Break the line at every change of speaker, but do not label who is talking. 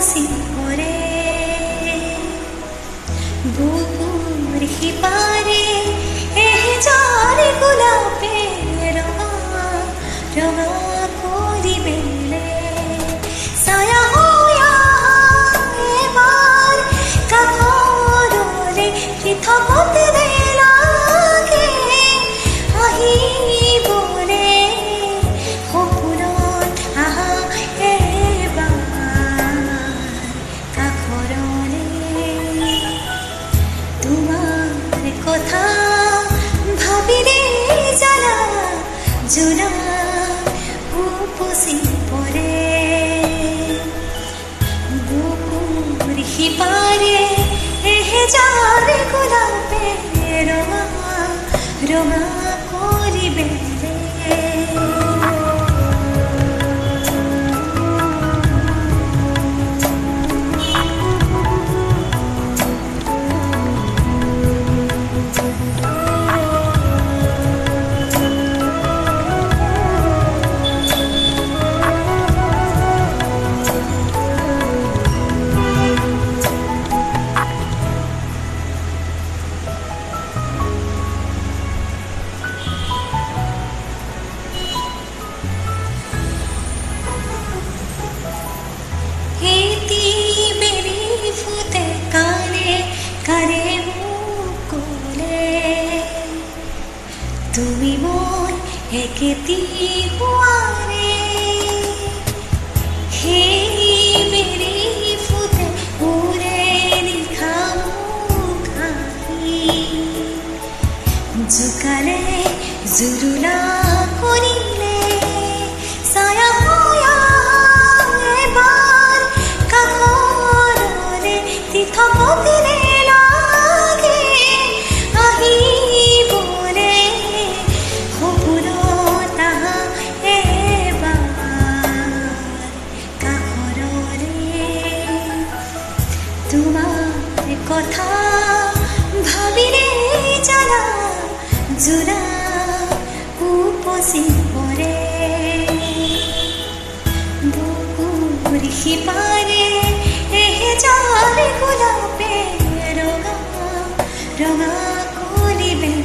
উপসি পরে বুকুর হিপারে যার গোলাপে রঙা রঙা করি বেলে ছায়া হইয়া এবার কাকরে পৃথক হতে লাগে আহিব রে সপোনত আহা এবাৰ কাষৰলে তোমাৰ কথা ভাবিলে জ্বালা জোনা উপচি পৰে বুকুৰ সিপাৰে যাৰ গোলাপে ৰঙা ৰঙা কৰি বেলে কারে মুকুলে তুমি মোর একেতি হুয়ারে হে মেরি ফুতে উড়ে নিখামুখাহি জুকালে জুরুলা করিলে ছায়া হইয়া এবার কাষৰলে তীৰ্থ পথিলে তোমার কথা ভাবিলে জ্বালা জোনা উপচি পৰে বুকুৰ সিপাৰে যাৰ গোলাপে ৰঙা ৰঙা কৰি বেলে